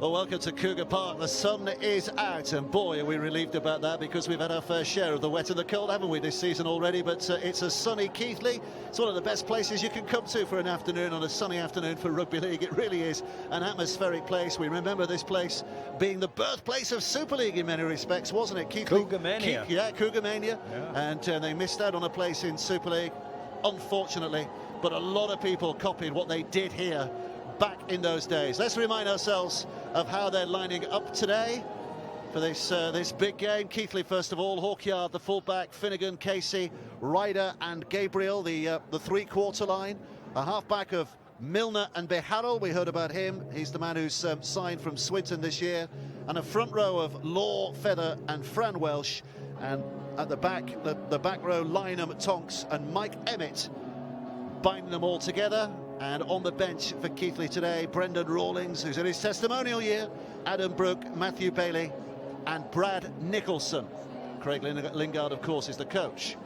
Well, welcome to Cougar Park. The sun is out, and boy, are we relieved about that, because we've had our fair share of the wet and the cold, haven't we, this season already? But it's a sunny Keighley. It's one of the best places you can come to for an afternoon, on a sunny afternoon for rugby league. It really is an atmospheric place. We remember this place being the birthplace of Super League in many respects, wasn't it, Keighley? Cougar Mania. Yeah, Cougar Mania. Yeah. And they missed out on a place in Super League, unfortunately. But a lot of people copied what they did here back in those days. Let's remind ourselves of how they're lining up today for this big game. Keighley, first of all, Hawkyard, the fullback, Finnegan, Casey, Ryder and Gabriel, the three-quarter line. A halfback of Milner and Beharrell, we heard about him. He's the man who's signed from Swinton this year. And a front row of Law, Feather and Fran Welsh. And at the back, the back row, Lynham, Tonks and Mike Emmett, binding them all together. And on the bench for Keighley today, Brendan Rawlings, who's in his testimonial year, Adam Brooke, Matthew Bailey and Brad Nicholson. Craig Lingard, of course, is the coach.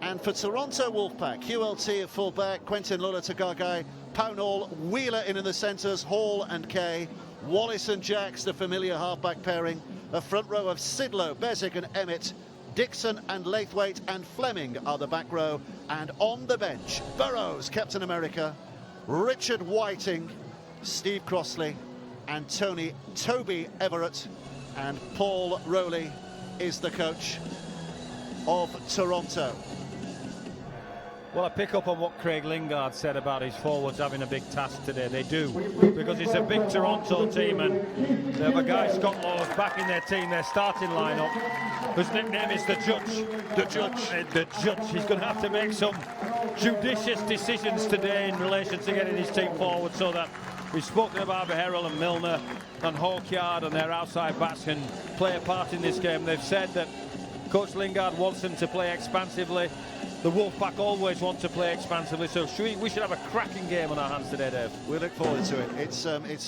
And for Toronto Wolfpack, QLT at fullback, Quentin Lula-Tagagai, Pownall, Wheeler in the centres, Hall and Kay, Wallace and Jacks, the familiar halfback pairing, a front row of Sidlow, Bezic and Emmett, Dixon and Laithwaite and Fleming are the back row. And on the bench, Burrows, Captain America, Richard Whiting, Steve Crossley and Toby Everett, and Paul Rowley is the coach of Toronto. Well, I pick up on what Craig Lingard said about his forwards having a big task today. They do, because it's a big Toronto team, and they have a guy, Scott Laws, back in their team, their starting lineup, whose nickname is the Judge. The Judge. The Judge. He's going to have to make some judicious decisions today in relation to getting his team forward, so that we've spoken about Beharrell and Milner and Hawkyard and their outside backs can play a part in this game. They've said that Coach Lingard wants them to play expansively. The Wolfpack always want to play expansively, so we should have a cracking game on our hands today, Dave. We look forward to it.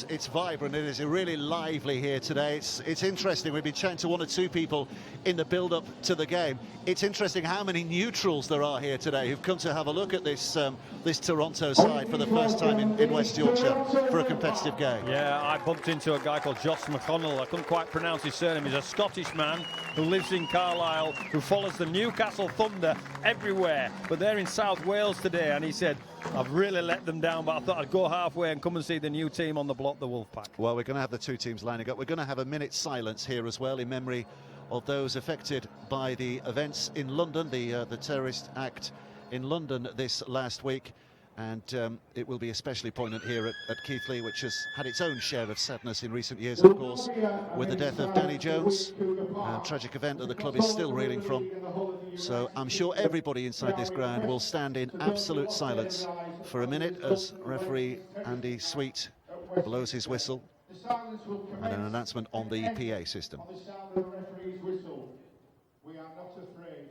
It's vibrant. It is really lively here today. It's interesting. We've been chatting to one or two people in the build-up to the game. It's interesting how many neutrals there are here today who've come to have a look at this this Toronto side for the first time in West Yorkshire for a competitive game. Yeah, I bumped into a guy called Josh McConnell. I couldn't quite pronounce his surname. He's a Scottish man who lives in Carlisle, who follows the Newcastle Thunder everywhere, but they're in South Wales today, and he said, I've really let them down, but I thought I'd go halfway and come and see the new team on the block, the Wolfpack. Well, we're going to have the two teams lining up. We're going to have a minute's silence here as well in memory of those affected by the events in London, the terrorist act in London this last week. And it will be especially poignant here at Keighley, which has had its own share of sadness in recent years, of course, with the death of Danny Jones, a tragic event that the club is still reeling from. So I'm sure everybody inside this ground will stand in absolute silence for a minute as referee Andy Sweet blows his whistle and an announcement on the PA system. We are not afraid.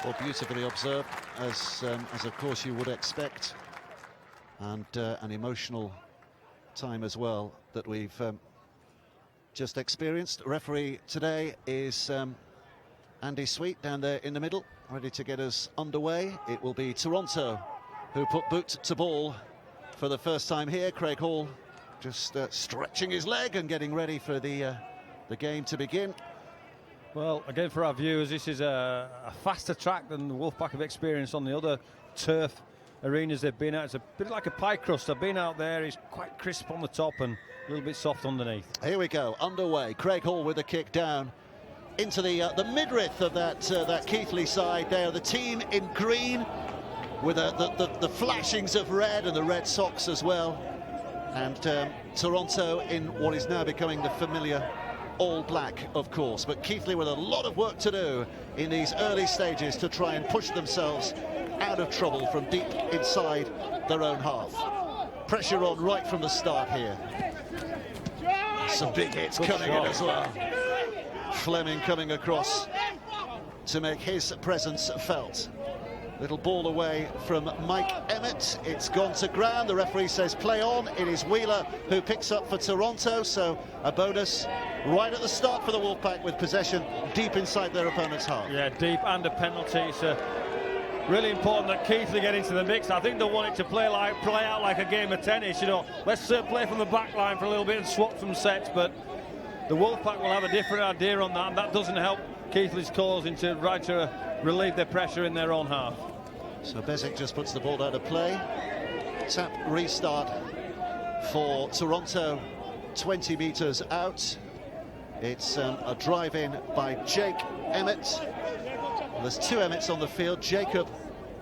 Well, beautifully observed, as of course you would expect, and an emotional time as well that we've just experienced. Referee today is Andy Sweet down there in the middle, ready to get us underway. It will be Toronto who put boot to ball for the first time here. Craig Hall just stretching his leg and getting ready for the game to begin. Well, again, for our viewers, this is a faster track than the Wolfpack have experienced on the other turf arenas they've been at. It's a bit like a pie crust. I've been out there. It's quite crisp on the top and a little bit soft underneath. Here we go, underway. Craig Hall with the kick down into the midriff of that Keighley side. They are the team in green with the flashings of red and the red socks as well. And Toronto in what is now becoming the familiar all black, of course. But Keighley with a lot of work to do in these early stages to try and push themselves out of trouble from deep inside their own half. Pressure on right from the start here. Some big hits coming in as well. Fleming coming across to make his presence felt. Little ball away from Mike Emmett. It's gone to ground. The referee says play on. It is Wheeler who picks up for Toronto, so a bonus right at the start for the Wolfpack with possession deep inside their opponent's half. Yeah, deep and a penalty. It's really important that Keighley get into the mix. I think they want it to play out like a game of tennis. You know, let's play from the back line for a little bit and swap some sets, but the Wolfpack will have a different idea on that, and that doesn't help Keighley's cause into right to relieve their pressure in their own half. So Bezic just puts the ball out of play. Tap restart for Toronto, 20 metres out. It's a drive in by Jake Emmett. There's two Emmets on the field. Jacob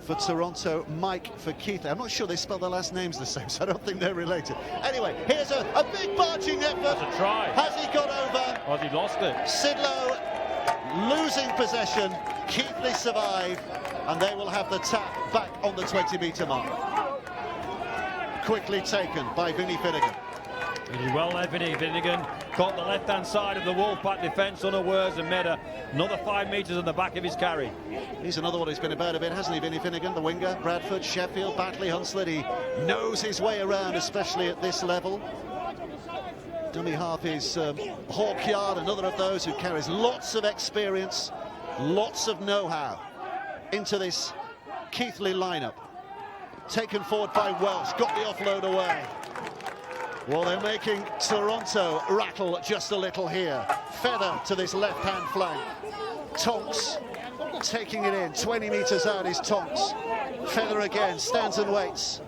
for Toronto, Mike for Keighley. I'm not sure they spell their last names the same, so I don't think they're related. Anyway, here's a big barging effort. That's a try. Has he got over? Or has he lost it? Sidlow losing possession. Keighley survive, and they will have the tap back on the 20-metre mark. Quickly taken by Vinnie Finnegan. Really well there, Vinnie Finnegan. Caught the left-hand side of the Wolfpack defence unawares and made another 5 metres on the back of his carry. He's another one who's been about a bit, hasn't he, Vinnie Finnegan, the winger? Bradford, Sheffield, Batley, Hunslet. He knows his way around, especially at this level. Dummy half is Hawkyard, another of those who carries lots of experience, lots of know-how into this Keighley lineup. Taken forward by Welsh, got the offload away. Well, they're making Toronto rattle just a little here. Feather to this left-hand flank. Tonks taking it in. 20 metres out is Tonks. Feather again, stands and waits.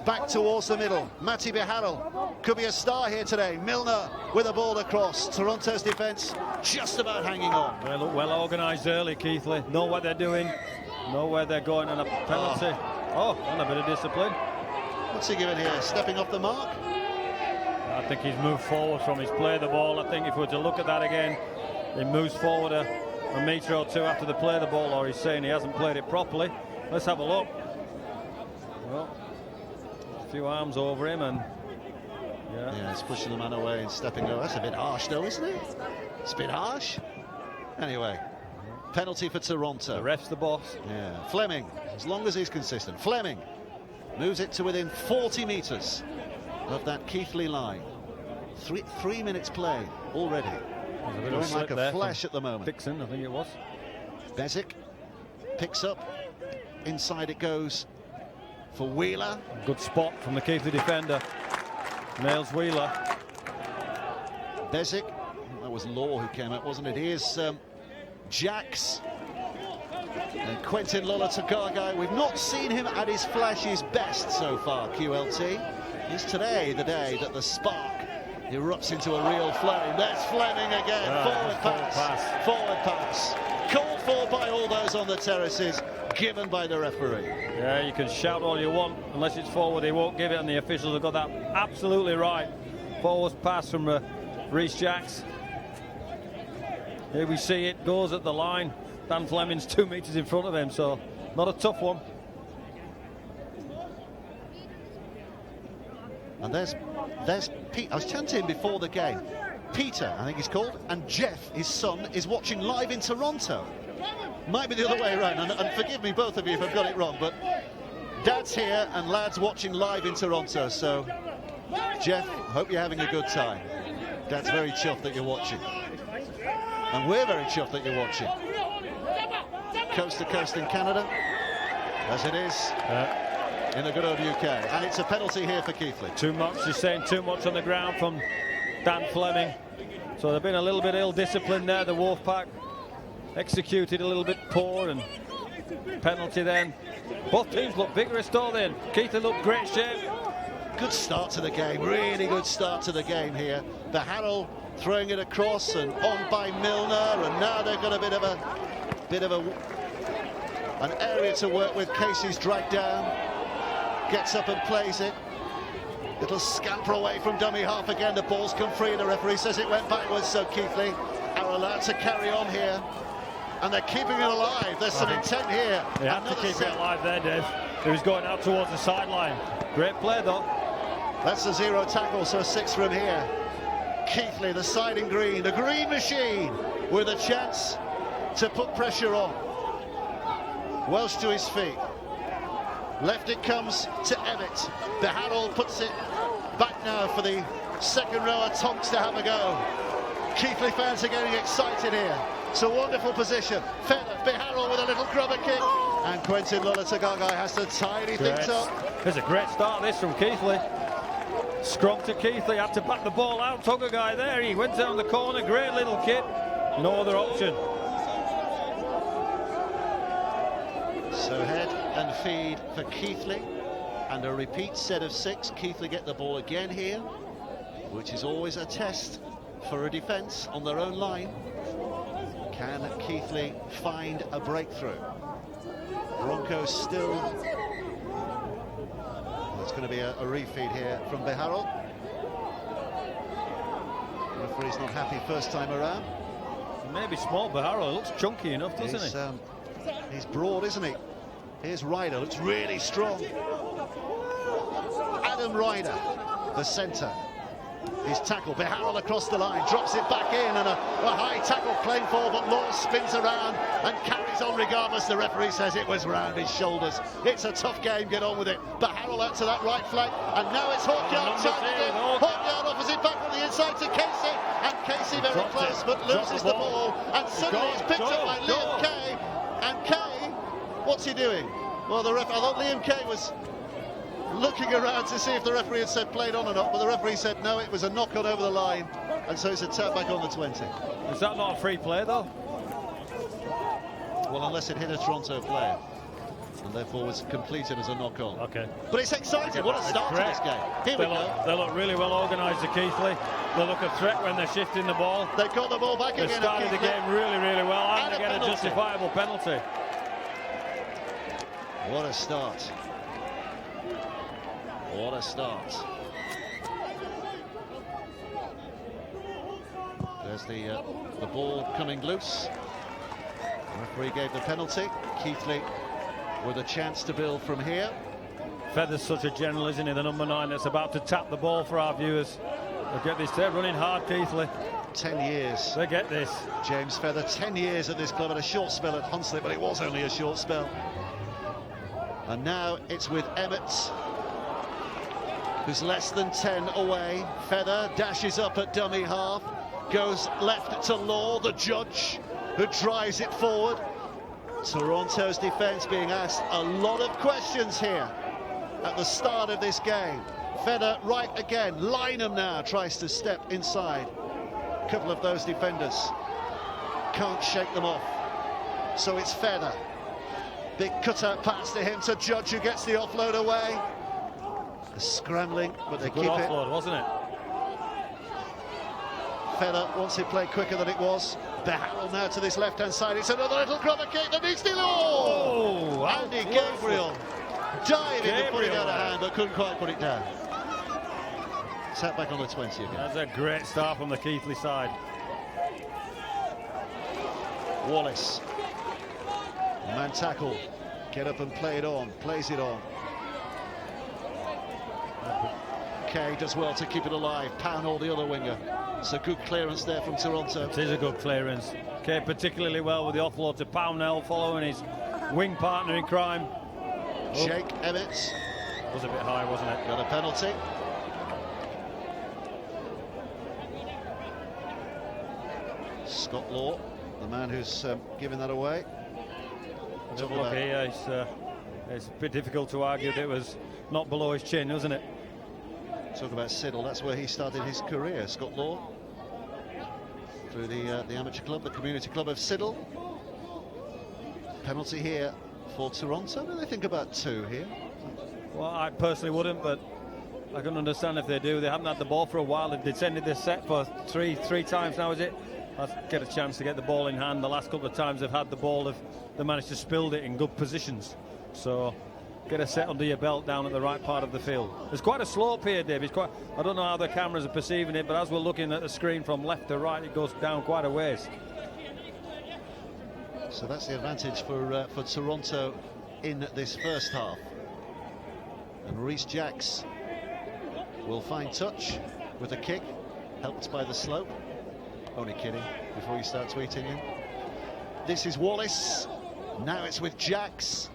Back towards the middle. Matty Biharel could be a star here today. Milner with a ball across. Toronto's defence just about hanging on. They look well organised early, Keighley. Know what they're doing, know where they're going, and a penalty. Oh, and a bit of discipline. What's he giving here? Stepping off the mark? I think he's moved forward from his play the ball. I think if we were to look at that again, he moves forward a metre or two after the play the ball, or he's saying he hasn't played it properly. Let's have a look. Well, a few arms over him, and yeah, he's pushing the man away and stepping over. That's a bit harsh though, isn't it? It's a bit harsh. Anyway, penalty for Toronto. The ref's the boss. Yeah, Fleming, as long as he's consistent. Fleming moves it to within 40 metres of that Keighley line. 3 minutes play already. Going like a flash at the moment. Dixon, I think it was. Bezic picks up. Inside it goes for Wheeler. Good spot from the Keighley defender. Nails Wheeler. Bezic. That was Law who came out, wasn't it? Here's Jacks. And Quentin Lolatagagai. We've not seen him at his flashiest best so far, QLT. Is today the day that the spark erupts into a real flame? There's Fleming again. Forward pass. Forward pass. Called for by all those on the terraces, given by the referee. Yeah, you can shout all you want. Unless it's forward, they won't give it, and the officials have got that absolutely right. Forward pass from Rhys Jacks. Here we see it, goes at the line. Dan Fleming's 2 metres in front of him, so not a tough one. And there's Pete. I was chanting before the game. Peter, I think he's called, and Jeff, his son, is watching live in Toronto. Might be the other way around, and forgive me both of you if I've got it wrong, but Dad's here and Lad's watching live in Toronto. So, Jeff, hope you're having a good time. Dad's very chuffed that you're watching. And we're very chuffed that you're watching. Coast to coast in Canada, as it is in the good old UK. And it's a penalty here for Keighley. Too much, he's saying too much on the ground from Dan Fleming. So they've been a little bit ill-disciplined there, the Wolfpack. Executed a little bit poor, and penalty then Both teams look vigorous, don't they? And Keighley looked great shape. Good start to the game, really good start to the game here. The Harrell throwing it across and on by Milner, and now they've got a bit of an area to work with. Casey's dragged down, gets up and plays it. It'll scamper away from dummy half again. The ball's come free and the referee says it went backwards, so Keighley are allowed to carry on here, and they're keeping it alive. There's some intent here. They have to keep it alive there, Dave. He was going out towards the sideline. Great play though. That's a 0 tackle, so 6 from here. Keighley, the side in green, the green machine, with a chance to put pressure on. Welsh to his feet. Left it comes to Emmett. The Harrell puts it back now for the second rower Tonks to have a go. Keighley fans are getting excited here. It's a wonderful position. Feather, Beharrell with a little grubber kick. And Quentin Lullatagagai has to tidy things up. There's a great start this from Keighley. Scrum to Keighley, had to back the ball out. Togagai there, he went down the corner, great little kid. No other option. So head and feed for Keighley, and a repeat set of 6. Keighley get the ball again here, which is always a test for a defence on their own line. Can Keighley find a breakthrough? Broncos still... It's going to be a refeed here from Beharrell. The referee's not happy first time around. Maybe small, Beharrell looks chunky enough, doesn't he? He's broad, isn't he? Here's Ryder, looks really strong. Adam Ryder, the centre. His tackle, Beharrell across the line, drops it back in, and a high tackle claimed for, but Law spins around and carries on regardless. The referee says it was round his shoulders. It's a tough game, get on with it. Beharrell out to that right flank, and now it's Hawkyard targeted. Hawkyard offers it back from the inside to Casey, and Casey very close, but loses the ball, and suddenly it's picked up by Liam Kay, and Kay, what's he doing? Well, I thought Liam Kay was looking around to see if the referee had said played on or not, but the referee said no, it was a knock on over the line, and so it's a tap back on the 20. Is that not a free play though? Well, unless it hit a Toronto player, and therefore was completed as a knock on. Okay. But it's exciting. What a start to this game. Here we go. They look really well organised to Keighley. They look a threat when they're shifting the ball. They've got the ball back again. They started the game really, really well, and they get a justifiable penalty. What a start. What a start. There's the ball coming loose. The referee gave the penalty. Keighley with a chance to build from here. Feather's such a general, isn't he? The number 9 that's about to tap the ball for our viewers. They'll get this. They're running hard, Keighley. 10 years. They get this. James Feather, 10 years at this club, and a short spell at Hunslet, but it was only a short spell. And now it's with Emmett, who's less than 10 away. Feather dashes up at dummy half, goes left to Law, the judge, who drives it forward. Toronto's defence being asked a lot of questions here at the start of this game. Feather right again. Lynham now tries to step inside. A couple of those defenders can't shake them off. So it's Feather. Big cutout pass to him, to Judge, who gets the offload away. They're scrambling, but they keep it. Good offload, wasn't it? Feather wants it played quicker than it was. Beharrell now to this left-hand side. It's another little grubber kick that needs to Oh, Andy Gabriel diving to put it out of hand, but couldn't quite put it down. Sat back on the 20 again. That's a great start from the Keighley side. Wallace. Man tackle. Get up and play it on. Plays it on. Kay does well to keep it alive. Pownall, the other winger. It's a good clearance there from Toronto. It is a good clearance. Kay particularly well with the offload to Pownell, following his wing partner in crime. Jake Emmett. Was a bit high, wasn't it? Got a penalty. Scott Law, the man who's given that away. Look here, it's a bit difficult to argue that it was not below his chin, wasn't it? Talk about Siddle, that's where he started his career, Scott Law. Through the amateur club, the community club of Siddle. Penalty here for Toronto. What do they think about 2 here? Well, I personally wouldn't, but I can understand if they do. They haven't had the ball for a while. They've defended this set for three times now, is it? I'll get a chance to get the ball in hand. The last couple of times they've had the ball, they managed to spill it in good positions. So get a set under your belt down at the right part of the field. There's quite a slope here, Dave. I don't know how the cameras are perceiving it, but as we're looking at the screen from left to right, it goes down quite a ways. So that's the advantage for Toronto in this first half. And Rhys Jacks will find touch with a kick, helped by the slope. Only kidding, before you start tweeting in. This is Wallace. Now it's with Jacks.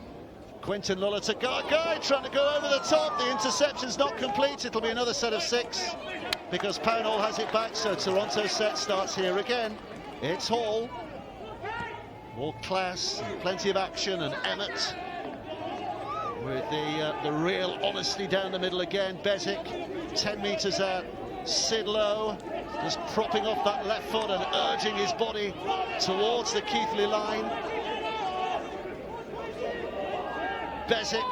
Quentin Luller to Guy trying to go over the top. The interception's not complete. It'll be another set of 6 because Pownall has it back. So Toronto's set starts here again. It's Hall. More class, plenty of action, and Emmett with the real honesty down the middle again. Bezic, 10 metres out. Sidlow just propping off that left foot and urging his body towards the Keighley line. Bezic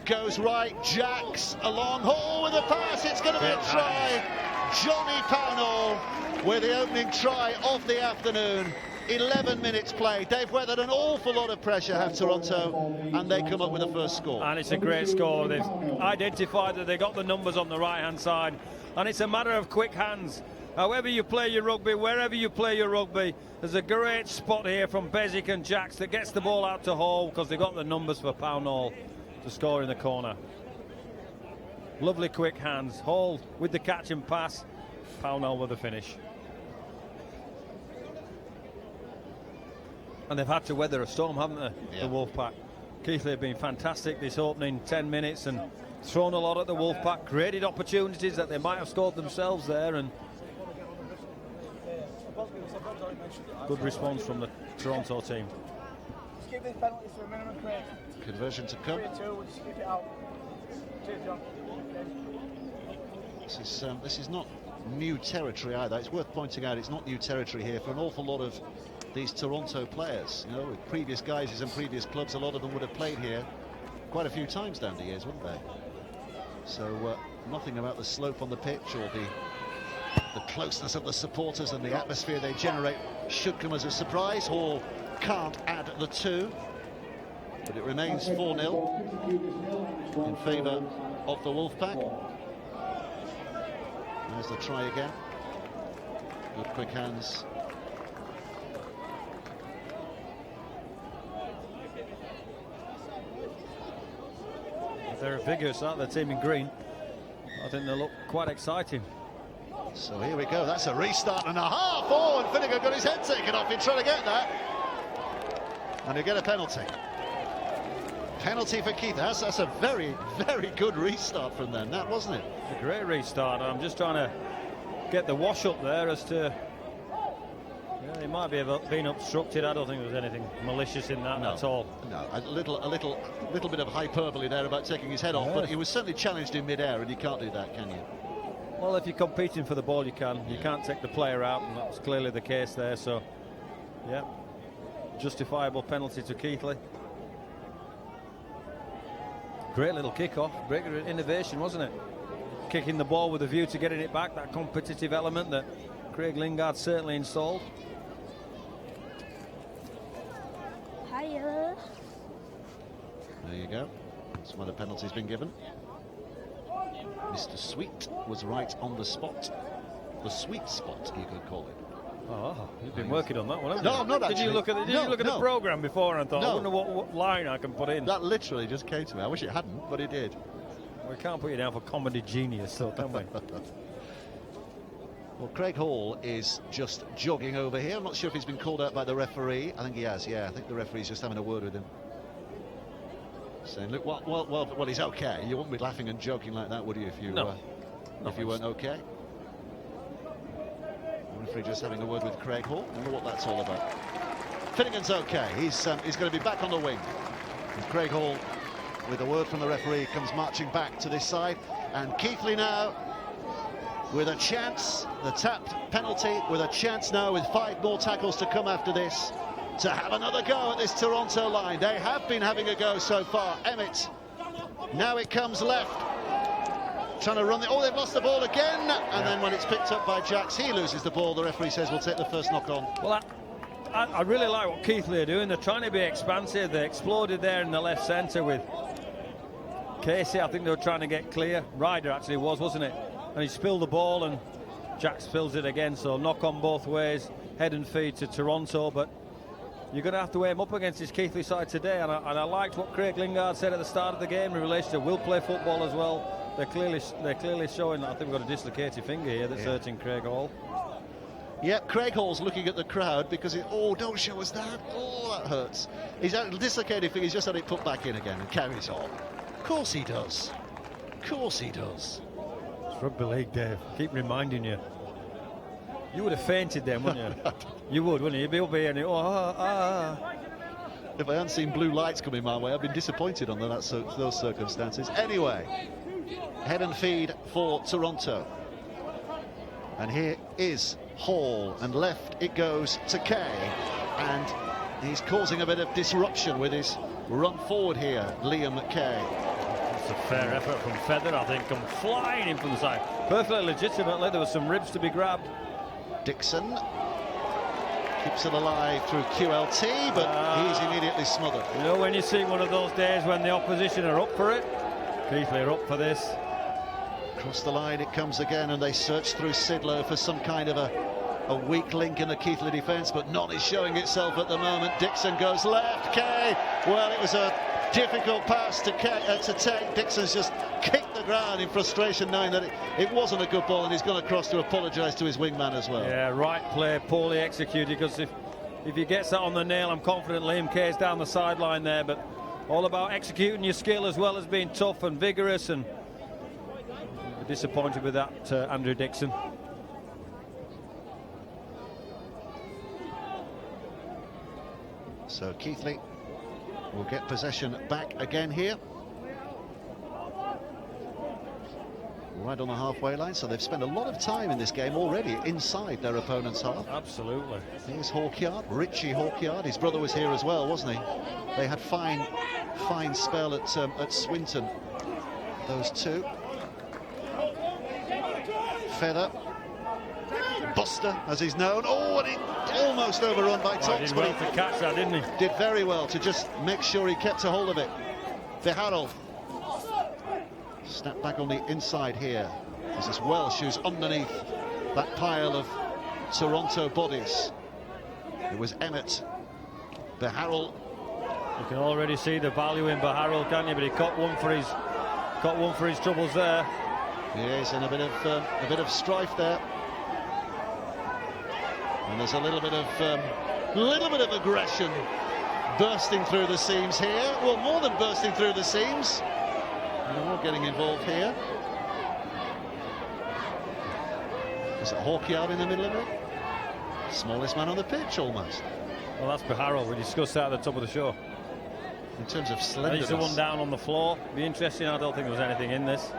goes right, Jacks along, Hall with a pass, it's going to be a try. Johnny Pownall with the opening try of the afternoon. 11 minutes played. They've weathered an awful lot of pressure, have Toronto, and they come up with the first score. And it's a great score. They've identified that they got the numbers on the right-hand side, and it's a matter of quick hands. However you play your rugby, wherever you play your rugby, there's a great spot here from Bezic and Jacks that gets the ball out to Hall because they've got the numbers for Pownall to score in the corner. Lovely quick hands. Hall with the catch and pass, Pownall with the finish. And they've had to weather a storm, haven't they, the Wolfpack? Keighley have been fantastic this opening 10 minutes and thrown a lot at the Wolfpack, created opportunities that they might have scored themselves there, and good response from the Toronto team. Just keep these penalties to a minimum, Craig. Conversion to come. 3-2, we'll just keep it out. Cheers, John. This is not new territory either. It's worth pointing out it's not new territory here for an awful lot of these Toronto players. You know, with previous guises and previous clubs, a lot of them would have played here quite a few times down the years, wouldn't they? So nothing about the slope on the pitch or the closeness of the supporters and the atmosphere they generate should come as a surprise. Hall can't add the 2, but it remains 4-0 in favour of the Wolfpack. There's the try again. Good quick hands. They're vigorous, aren't they, the team in green? I think they look quite exciting. So here we go, that's a restart and a half. Oh, and Finnegan got his head taken off in trying to get that. And you get a penalty. Penalty for Keith. That's a very, very good restart from them, that wasn't it? A great restart. I'm just trying to get the wash up there as to... Yeah, he might be being obstructed. I don't think there was anything malicious in that at all. No, a little bit of hyperbole there about taking his head off, but he was certainly challenged in mid-air, and you can't do that, can you? Well, if you're competing for the ball, you can. You can't take the player out, and that's clearly the case there. So, yeah, justifiable penalty to Keighley. Great little kick-off, great innovation, wasn't it? Kicking the ball with a view to getting it back, that competitive element that Craig Lingard certainly installed. Hiya. There you go. That's why the penalty's been given. Mr. Sweet was right on the spot. The sweet spot, you could call it. Oh, you've been working on that one, haven't No, you? I'm not Did actually. you look at the programme before and thought, I wonder what line I can put in? That literally just came to me. I wish it hadn't, but it did. We can't put you down for comedy genius, so can we? Well, Craig Hall is just jogging over here. I'm not sure if he's been called out by the referee. I think he has, yeah. I think the referee's just having a word with him. Saying, look, well, he's okay. You wouldn't be laughing and joking like that, would you, if you, if you weren't okay? The referee just having a word with Craig Hall. I wonder what that's all about. Finnegan's okay. He's going to be back on the wing. And Craig Hall, with a word from the referee, comes marching back to this side. And Keighley now with a chance, the tapped penalty, with a chance now with 5 more tackles to come after this. to have another go at this Toronto line. They have been having a go so far. Emmett, now it comes left. Trying to run the... Oh, they've lost the ball again. And then when it's picked up by Jacks, he loses the ball. The referee says we'll take the first knock on. Well, I really like what Keighley are doing. They're trying to be expansive. They exploded there in the left centre with Casey. I think they were trying to get clear. Ryder actually wasn't it? And he spilled the ball and Jack spills it again. So knock on both ways, head and feet to Toronto. But you're going to have to weigh him up against this Keighley side today. And I liked what Craig Lingard said at the start of the game in relation to will play football as well. They're clearly showing that. I think we've got a dislocated finger here that's hurting Craig Hall. Yep, Craig Hall's looking at the crowd because oh, don't show us that. Oh, that hurts. He's had a dislocated finger. He's just had it put back in again and carries on. Of course he does. Of course he does. It's rugby league, Dave. Keep reminding you. You would have fainted then, wouldn't you? You would, wouldn't you? You'd be up here and If I hadn't seen blue lights coming my way, I'd been disappointed under those circumstances. Anyway, head and feed for Toronto. And here is Hall, and left it goes to Kay, and he's causing a bit of disruption with his run forward here, Liam Kay. It's a fair effort from Feather, I think, come flying in from the side. Perfectly legitimately, there were some ribs to be grabbed. Dixon keeps it alive through QLT, but he's immediately smothered. You know, when you see one of those days when the opposition are up for it, Keighley are up for this. Across the line it comes again, and they search through Sidlow for some kind of a weak link in the Keighley defence, but none is showing itself at the moment. Dixon goes left. Kay, well, it was a difficult pass to take. Dixon's just kicked the ground in frustration, knowing that it wasn't a good ball, and he's gone across to apologise to his wingman as well. Yeah, right play, poorly executed, because if he gets that on the nail, I'm confident Liam Kay's down the sideline there, but all about executing your skill as well as being tough and vigorous, and disappointed with that, Andrew Dixon. So Keighley will get possession back again here. Right on the halfway line, so they've spent a lot of time in this game already inside their opponent's half. Absolutely. Here's Hawkyard, Richie Hawkyard. His brother was here as well, wasn't he? They had fine spell at Swinton, those two. Feather, Buster, as he's known. Oh, and he almost overrun by Tops. He did well to catch that, didn't he? Did very well to just make sure he kept a hold of it. Viharel. Snap back on the inside here. This is Welsh who's underneath that pile of Toronto bodies. It was Emmett. Viharel. You can already see the value in Viharel, can't you? But he got one for his troubles there. Yes, and a bit of strife there, and there's a little bit of aggression bursting through the seams here. Well, more than bursting through the seams, more getting involved here. Is it Hawkyard in the middle of it? Smallest man on the pitch, almost. Well, that's Viharel. We discussed that at the top of the show. In terms of slenderness. He's the one down on the floor. Be interesting. I don't think there was anything in this.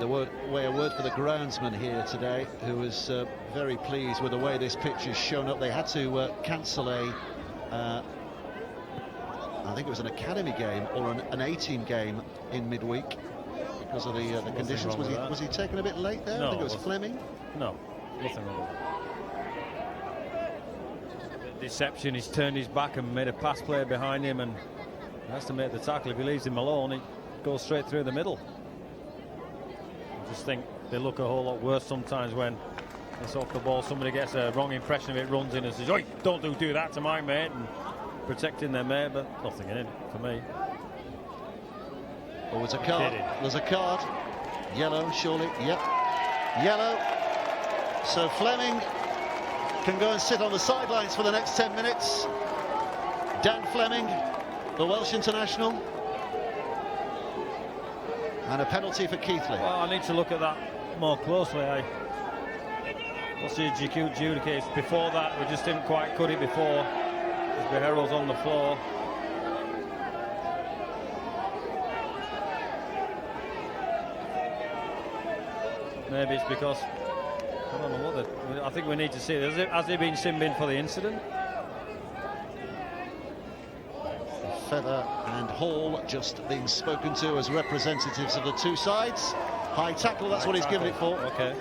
A word for the groundsman here today, who was very pleased with the way this pitch has shown up. They had to cancel I think it was an academy game or an A-team game in midweek because of the conditions. Was he taken a bit late there? No, I think it was Fleming. No, nothing wrong with that. Deception. He's turned his back and made a pass play behind him, and has to make the tackle. If he leaves him alone, he goes straight through the middle. I just think they look a whole lot worse sometimes when it's off the ball. Somebody gets a wrong impression of it, runs in and says, "Oi, don't do that to my mate," and protecting their mate, but nothing in it for me. Oh, it's a card. There's a card. Yellow, surely. Yep. Yellow. So Fleming can go and sit on the sidelines for the next 10 minutes. Dan Fleming, the Welsh international. And a penalty for Keighley. Well, I need to look at that more closely. What's the adjudication? Before that, we just didn't quite cut it before. Viharel's on the floor. Maybe it's because I don't know what I think we need to see. Has he been sin-binned for the incident? Feather and Hall just being spoken to as representatives of the two sides. High tackle, that's what he's given it for. Okay.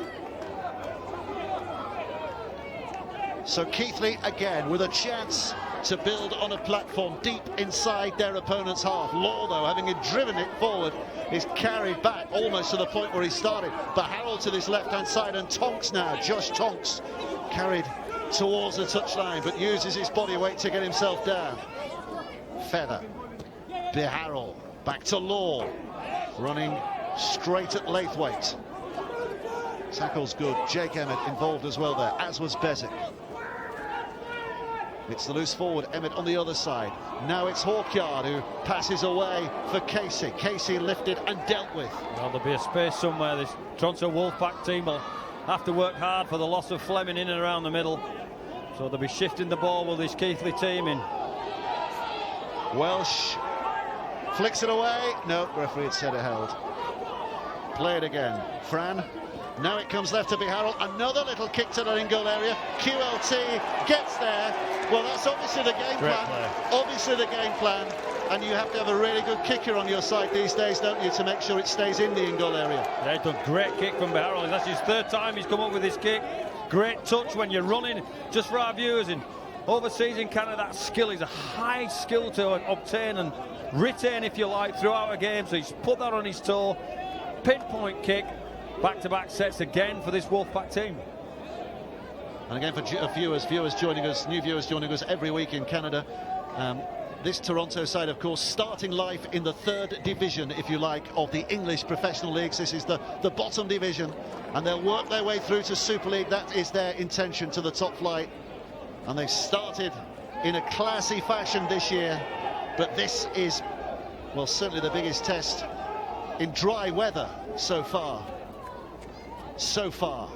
So Keighley again with a chance to build on a platform deep inside their opponent's half. Law, though, having driven it forward, is carried back almost to the point where he started. But Harold to this left-hand side, and Tonks now, Josh Tonks, carried towards the touchline, but uses his body weight to get himself down. Feather, Beharrell, back to Law, running straight at Laithwaite. Tackle's good. Jake Emmett involved as well there, as was Bezic. It's the loose forward, Emmett on the other side. Now it's Hawkyard who passes away for Casey. Casey lifted and dealt with. Well, there'll be a space somewhere. This Toronto Wolfpack team will have to work hard for the loss of Fleming in and around the middle. So they'll be shifting the ball with this Keighley team in. Welsh flicks it away. No, referee had said it held. Play it again. Fran. Now it comes left to Beharrell. Another little kick to the in-goal area. QLT gets there. Well, that's obviously the game plan. Obviously the game plan. And you have to have a really good kicker on your side these days, don't you, to make sure it stays in the in-goal area. Yeah, it's a great kick from Beharrell. That's his third time he's come up with this kick. Great touch when you're running. Just for our viewers in overseas in Canada, that skill is a high skill to obtain and retain, if you like, throughout a game. So he's put that on his toe. Pinpoint kick. Back-to-back sets again for this Wolfpack team. And again for viewers joining us, new viewers joining us every week in Canada. This Toronto side, of course, starting life in the third division, if you like, of the English professional leagues. This is the bottom division, and they'll work their way through to Super League. That is their intention, to the top flight. And they've started in a classy fashion this year. But this is, well, certainly the biggest test in dry weather so far. So far,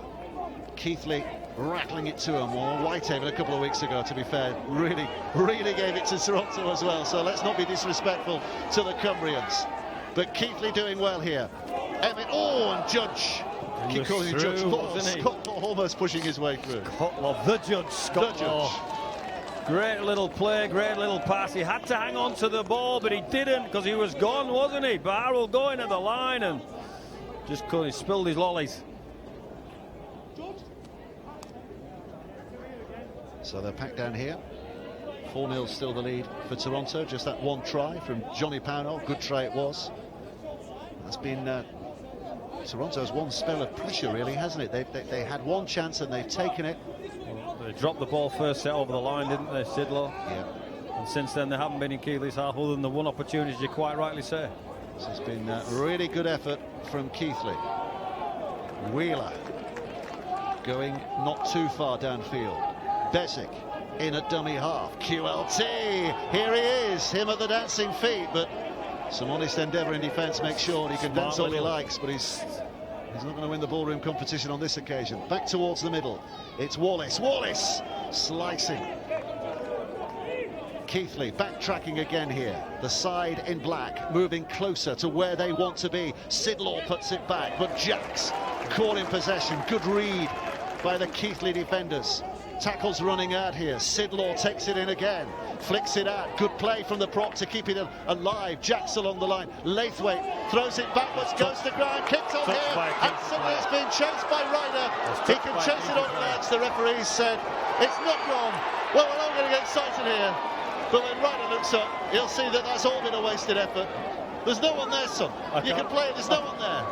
Keighley rattling it to him. Well, Whitehaven a couple of weeks ago, to be fair, really gave it to Toronto as well. So let's not be disrespectful to the Cumbrians. But Keighley doing well here. Emmett, and Judge. Keep calling him Judge Law. Scott Law almost pushing his way through. Scott Law, the Judge, Scott Law. Great little play, great little pass. He had to hang on to the ball, but he didn't, because he was gone, wasn't he? Beharrell going at the line and just couldn't. He spilled his lollies. So they're packed down here. 4-0 still the lead for Toronto. Just that one try from Johnny Pownall. Good try it was. That's been Toronto's one spell of pressure, really, hasn't it? They had one chance and they've taken it. Well, they dropped the ball first set over the line, didn't they, Sidlow? Yeah. And since then they haven't been in Keighley's half, other than the one opportunity, you quite rightly say. This has been a really good effort from Keighley. Wheeler going not too far downfield. Bezic in a dummy half. QLT, here he is, him at the dancing feet, but some honest endeavour in defence makes sure he can dance all he likes, but he's not going to win the ballroom competition on this occasion. Back towards the middle, it's Wallace slicing. Keighley backtracking again here. The side in black moving closer to where they want to be. Sidlaw puts it back, but Jacks caught in possession. Good read by the Keighley defenders. Tackles running out here. Sidlaw takes it in again, flicks it out. Good play from the prop to keep it alive. Jacks along the line. Laithwaite throws it backwards, goes to ground, kicks on here, and suddenly it's been chased by Ryder. He can chase it on legs. The referees said it's not wrong. Well, we're all going to get excited here, but when Ryder looks up, he'll see that that's all been a wasted effort. There's no one there, son. You can play it. There's no one there.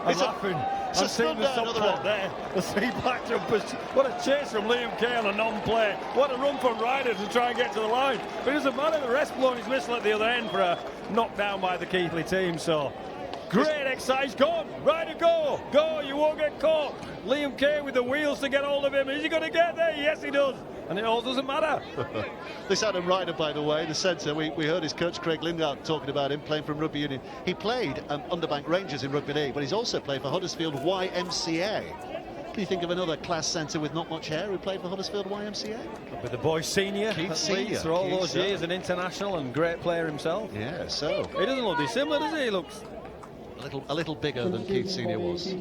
I'm laughing. I'm seeing the subplot there. The three black jumpers. What a chase from Liam Kay on a non-play. What a run from Ryder to try and get to the line. But it doesn't matter. The rest blowing his whistle at the other end for a knockdown by the Keighley team. So great exercise. Gone. Ryder, go. Go. You won't get caught. Liam Kay with the wheels to get hold of him. Is he going to get there? Yes, he does. And it all doesn't matter. This Adam Ryder, by the way, the centre, we heard his coach Craig Lingard talking about him playing from rugby union. He played Underbank Rangers in rugby league, but he's also played for Huddersfield YMCA. Can you think of another class centre with not much hair who played for Huddersfield YMCA? With the boy senior, for all those years, an international and great player himself. Yeah, so he doesn't look dissimilar, does he? He looks a little bigger than Keith Senior was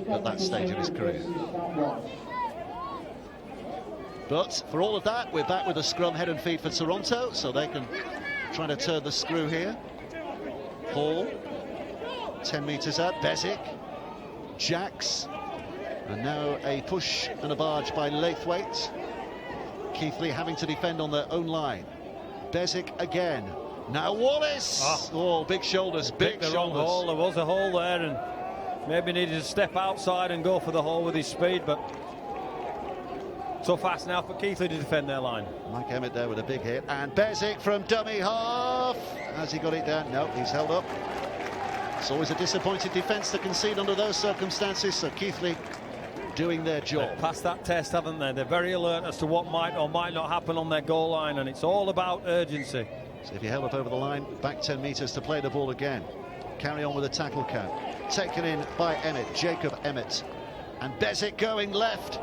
at that stage of his career. But for all of that, we're back with a scrum head and feet for Toronto, so they can try to turn the screw here. Hall, 10 metres out, Bezic, Jacks, and now a push and a barge by Laithwaite. Keighley having to defend on their own line. Bezic again. Now Wallace! Oh, big shoulders, big the shoulders. Wrong hole. There was a hole there, and maybe needed to step outside and go for the hole with his speed, but tough ask now for Keighley to defend their line. Mike Emmett there with a big hit, and Bezic from dummy half. Has he got it down? No, he's held up. It's always a disappointing defence to concede under those circumstances, so Keighley doing their job. They've passed that test, haven't they? They're very alert as to what might or might not happen on their goal line, and it's all about urgency. So if you held up over the line, back 10 metres to play the ball again. Carry on with a tackle count. Taken in by Emmett, Jacob Emmett. And Bezic going left.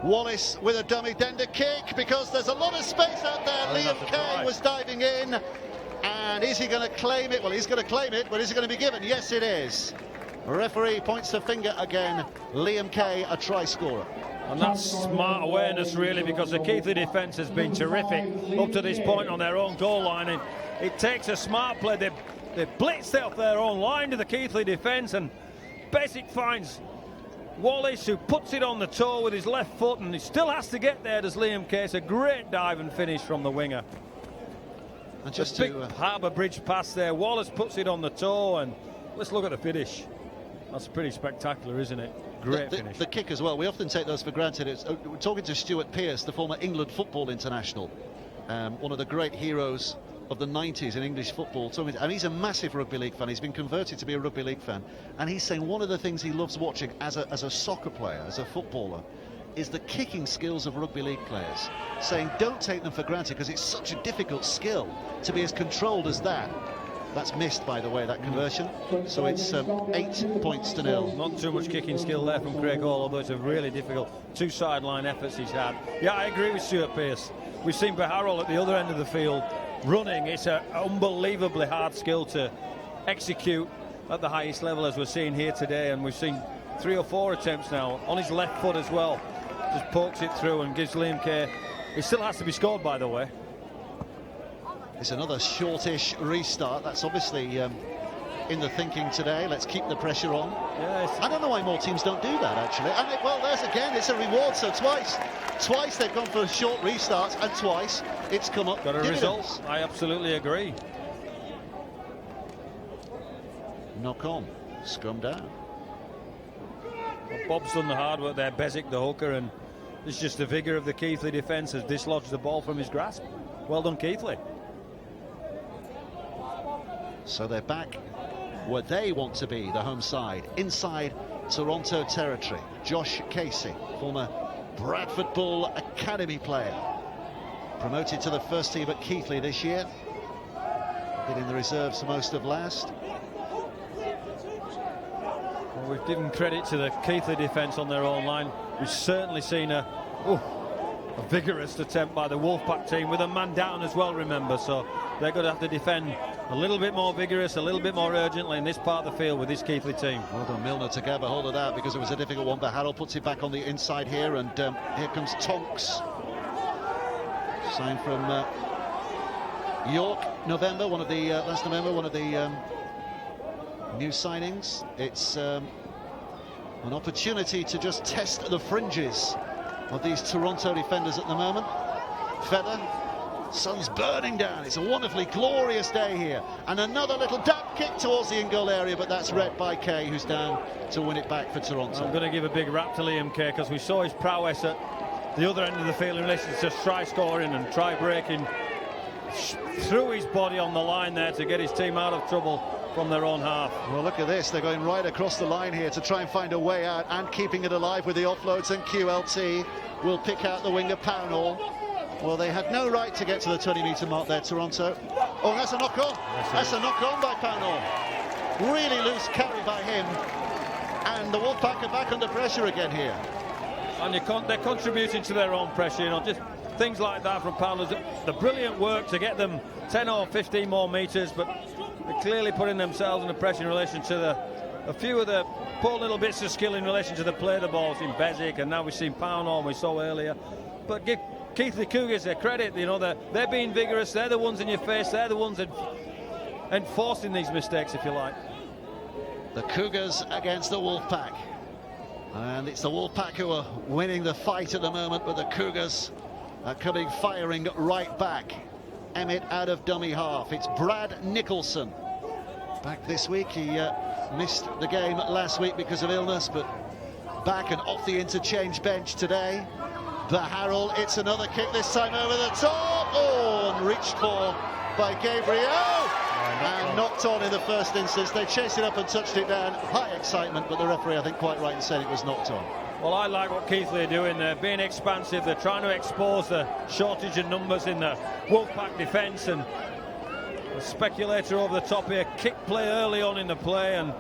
Wallace with a dummy dender kick, because there's a lot of space out there. Liam Kay was diving in. And is he going to claim it? Well, he's going to claim it, but is it going to be given? Yes, it is. Referee points the finger again. Liam Kay, a try scorer. And that's smart awareness, really, because the Keighley defence has been terrific up to this point on their own goal line. And it takes a smart play. They blitzed it off their own line to the Keighley defence, and Bezic finds Wallace, who puts it on the toe with his left foot, and he still has to get there, does Liam Kay. It's a great dive and finish from the winger. And just a big Harbour Bridge pass there. Wallace puts it on the toe, and let's look at the finish. That's pretty spectacular, isn't it? Great finish. The kick as well. We often take those for granted. We're talking to Stuart Pearce, the former England football international, one of the great heroes of the 90s in English football. And he's a massive rugby league fan. He's been converted to be a rugby league fan. And he's saying one of the things he loves watching as a soccer player, as a footballer, is the kicking skills of rugby league players. Saying don't take them for granted, because it's such a difficult skill to be as controlled as that. That's missed, by the way, that conversion. So it's 8 points to 0. Not too much kicking skill there from Craig Hall, although it's a really difficult two sideline efforts he's had. Yeah, I agree with Stuart Pearce. We've seen Baharol at the other end of the field running. It's an unbelievably hard skill to execute at the highest level, as we're seeing here today. And we've seen 3 or 4 attempts now on his left foot as well. Just pokes it through and gives Liam Kay. It still has to be scored, by the way. It's another shortish restart. That's obviously in the thinking today. Let's keep the pressure on. Yes. I don't know why more teams don't do that, actually. And well, there's again, it's a reward. So twice they've gone for short restarts, and twice it's come up. Got a result. I absolutely agree. Knock on, scrum down. Well, Bob's done the hard work there. Bezic, the hooker, and it's just the vigour of the Keighley defence has dislodged the ball from his grasp. Well done, Keighley. So they're back where they want to be, the home side, inside Toronto territory. Josh Casey, former Bradford Bull Academy player, promoted to the first team at Keighley this year. Been in the reserves for most of last. Well, we've given credit to the Keighley defence on their own line. We've certainly seen a vigorous attempt by the Wolfpack team, with a man down as well, remember, so they're going to have to defend a little bit more vigorous, a little bit more urgently in this part of the field with this Keighley team. Well done, Milner, to grab a hold of that, because it was a difficult one, but Harold puts it back on the inside here, and here comes Tonks. Signed from York, November, last November, one of the new signings. It's an opportunity to just test the fringes of these Toronto defenders at the moment. Feather, sun's burning down. It's a wonderfully glorious day here. And another little dab kick towards the in-goal area, but that's read by Kay, who's down to win it back for Toronto. I'm going to give a big rap to Liam Kay, because we saw his prowess at the other end of the field in relation to try scoring and try breaking. Threw his body on the line there to get his team out of trouble from their own half. Well, look at this. They're going right across the line here to try and find a way out, and keeping it alive with the offloads, and QLT will pick out the winger Pownall. Well, they had no right to get to the 20-metre mark there, Toronto. Oh, that's a knock-on. That's a knock-on by Pownall. Really loose carry by him. And the Wolfpack are back under pressure again here. And they're contributing to their own pressure, just things like that from Pownall. The brilliant work to get them 10 or 15 more metres, but they're clearly putting themselves under pressure in relation to a few of the poor little bits of skill in relation to the play of the balls in Bezic, and now we've seen Pownhorn we saw earlier. But give Keighley Cougars their credit, you know, they're being vigorous, they're the ones in your face, they're the ones enforcing these mistakes, if you like. The Cougars against the Wolfpack. And it's the Wolfpack who are winning the fight at the moment, but the Cougars are coming firing right back. Emmett out of dummy half. It's Brad Nicholson. Back this week. He missed the game last week because of illness, but back and off the interchange bench today. The Harrell, it's another kick, this time over the top. Oh, and reached for by Gabriel. And knocked on in the first instance. They chased it up and touched it down. High excitement, but the referee, I think, quite right in saying it was knocked on. Well, I like what Keighley are doing. They're being expansive. They're trying to expose the shortage of numbers in the Wolfpack defence. And a speculator over the top here. Kick play early on in the play. And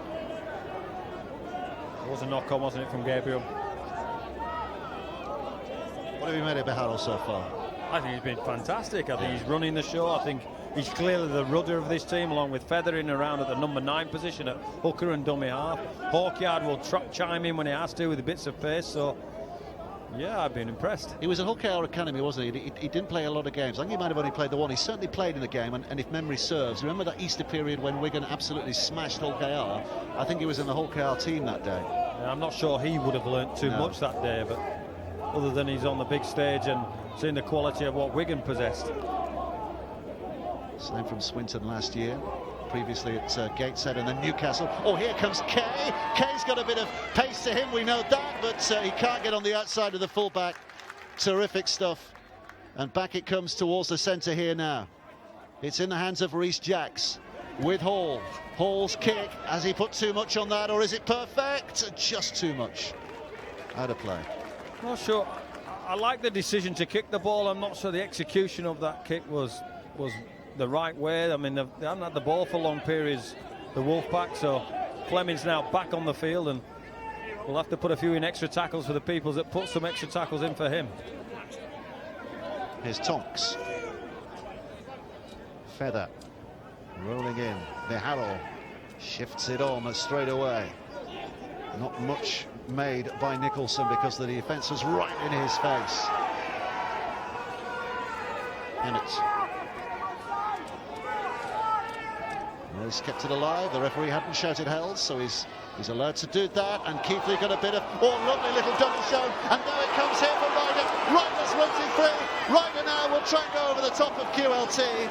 it was a knock-on, wasn't it, from Gabriel? What have you made of Harrell so far? I think he's been fantastic. I think he's running the show. I think he's clearly the rudder of this team, along with Feathering around at the number 9 position at hooker and dummy half. Hawkyard will chime in when he has to with the bits of pace. So, yeah, I've been impressed. He was at Hull KR Academy, wasn't he? He didn't play a lot of games. I think he might have only played the one. He certainly played in the game, and if memory serves, remember that Easter period when Wigan absolutely smashed Hull KR? I think he was in the Hull KR team that day. Yeah, I'm not sure he would have learnt too much that day, but other than he's on the big stage and seeing the quality of what Wigan possessed. Same from Swinton last year, previously at Gateshead and then Newcastle. Oh, here comes Kay. Kay's got a bit of pace to him, we know that, but he can't get on the outside of the fullback. Terrific stuff. And back it comes towards the centre here now. It's in the hands of Rhys Jacks with Hall. Hall's kick, has he put too much on that, or is it perfect? Just too much. Out of play. Not sure. I like the decision to kick the ball. I'm not sure the execution of that kick was the right way. I mean, they haven't had the ball for long periods, the Wolfpack, so Fleming's now back on the field, and we'll have to put a few in extra tackles for the Peoples that put some extra tackles in for him. Here's Tonks. Feather rolling in. The Harrell shifts it on straight away. Not much made by Nicholson because the defence was right in his face. Emmett. Well, he's kept it alive. The referee hadn't shouted held, so he's allowed to do that. And Keighley got a bit of lovely little double show. And now it comes here for Ryder. Ryder's running free. Ryder now will try and go over the top of QLT.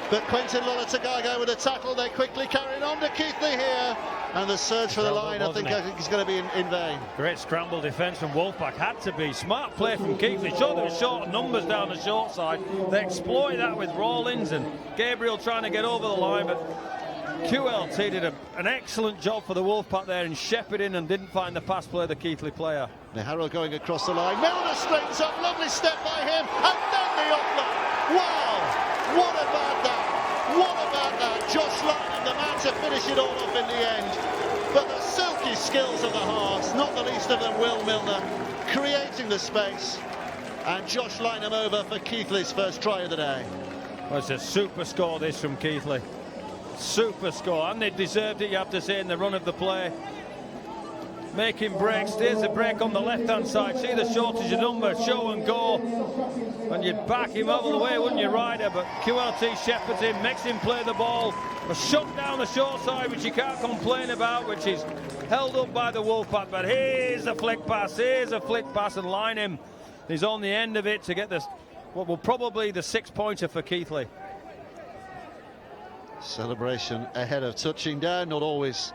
But Quentin Lolatagaga with a tackle. They quickly carrying on to Keighley here. And the surge for the line, I think he's going to be in vain. Great scramble defence from Wolfpack. Had to be. Smart play from Keighley. Sure, there were short numbers down the short side. They exploit that with Rawlins and Gabriel trying to get over the line. But QLT did an excellent job for the Wolfpack there in shepherding and didn't find the pass play, the Keighley player. The Harrow going across the line. Milner straightens up. Lovely step by him. And then the offload. Wow. What about that? What about that? Josh Lyman, the man to finish it all off in the end. But the silky skills of the Hearts, not the least of them Will Milner, creating the space. And Josh Lynham over for Keighley's first try of the day. Well, it's a super score, this, from Keighley. Super score. And they deserved it, you have to say, in the run of the play. Making breaks. There's the break on the left-hand side. See the shortage of numbers. Show and go. And you'd back him all the way, wouldn't you, Ryder? But QLT shepherds him, makes him play the ball. A shot down the short side, which you can't complain about, which is held up by the Wolfpack. But here's a flick pass. Here's a flick pass, and Lynham is on the end of it to get this, what will probably the 6-pointer for Keighley. Celebration ahead of touching down. Not always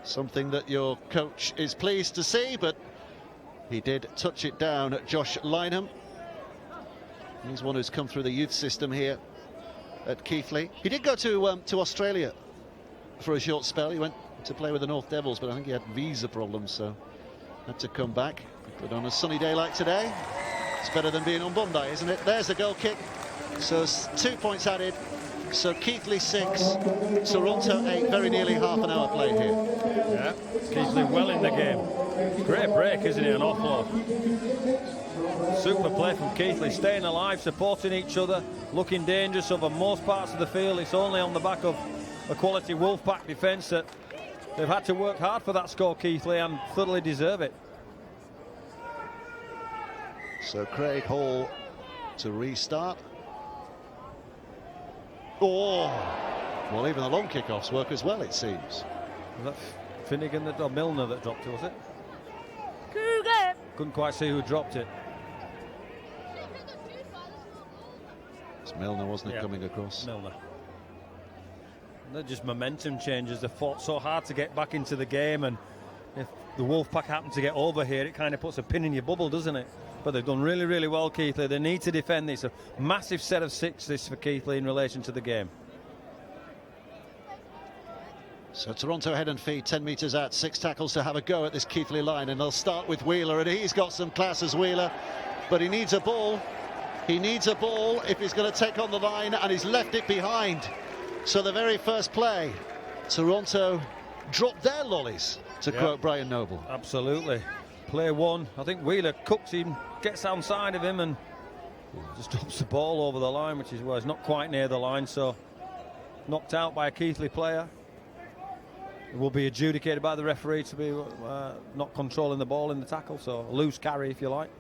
something that your coach is pleased to see, but he did touch it down at Josh Lynham. He's one who's come through the youth system here at Keighley. He did go to Australia for a short spell. He went to play with the North Devils, but I think he had visa problems, so had to come back. But on a sunny day like today, it's better than being on Bondi, isn't it? There's the goal kick. So 2 points added. So Keighley 6, Toronto 8, very nearly half an hour played here. Yeah, Keighley well in the game. Great break, isn't it, an offload. Super play from Keighley, staying alive, supporting each other, looking dangerous over most parts of the field. It's only on the back of a quality Wolfpack defence that They've had to work hard for that score, Keighley, and thoroughly deserve it. So Craig Hall to restart. Oh, well, even the long kickoffs work as well, it seems. Was that Finnegan or Milner that dropped it, was it? Cougar! Couldn't quite see who dropped it. It's Milner, wasn't it, coming across? Milner. They're just momentum changes. They fought so hard to get back into the game, and if the Wolfpack happen to get over here, it kind of puts a pin in your bubble, doesn't it? But they've done really, really well, Keighley. They need to defend this. A massive set of 6 this for Keighley in relation to the game. So Toronto head and feet, 10 metres out, 6 tackles to have a go at this Keighley line, and they'll start with Wheeler, and he's got some class as Wheeler, but he needs a ball. He needs a ball if he's going to take on the line, and he's left it behind. So the very first play, Toronto dropped their lollies, to quote Brian Noble. Absolutely. Play 1. I think Wheeler cooks him, gets outside of him, and just drops the ball over the line, which is where it's not quite near the line, so knocked out by a Keighley player. It will be adjudicated by the referee to be not controlling the ball in the tackle, so a loose carry if you like.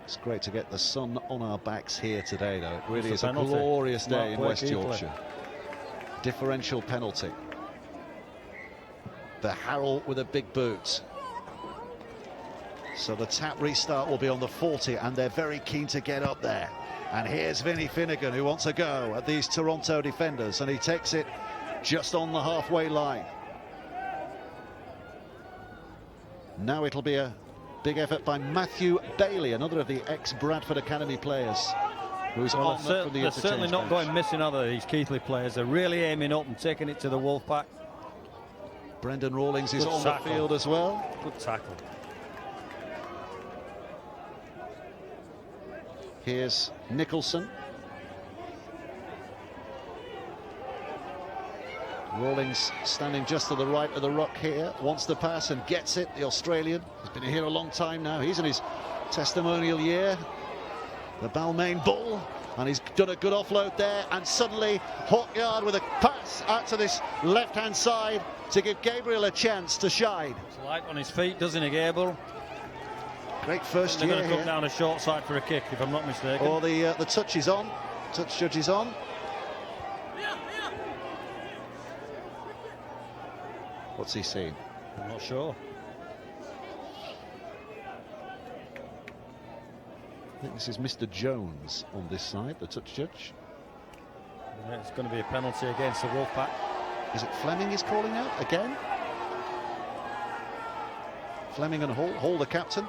It's great to get the sun on our backs here today, though. It really is a penalty. glorious day in West Keighley. Yorkshire. Differential penalty. The Harrell with a big boot. So the tap restart will be on the 40, and they're very keen to get up there. And here's Vinnie Finnegan, who wants a go at these Toronto defenders, and he takes it just on the halfway line. Now it'll be a big effort by Matthew Bailey, another of the ex-Bradford Academy players, who's on from the they're certainly not bench. going missing, are they, these Keighley players? They're really aiming up and taking it to the Wolfpack. Brendan Rawlings is Good on tackle. the field as well. Good tackle. Here's Nicholson. Rawlings standing just to the right of the ruck here, wants the pass and gets it. The Australian has been here a long time now. He's in his testimonial year. The Balmain Bull, and he's done a good offload there, and suddenly Hawkyard with a pass out to this left-hand side to give Gabriel a chance to shine. It's light on his feet, doesn't he, Gabriel? Great first They're year going to come here. down a short side for a kick, if I'm not mistaken. Or the touch is on. Touch judge is on. What's he seen? I'm not sure. I think this is Mr. Jones on this side, the touch judge. Yeah, it's going to be a penalty against the Wolfpack. Is it Fleming is calling out again? Fleming and Hall the captain.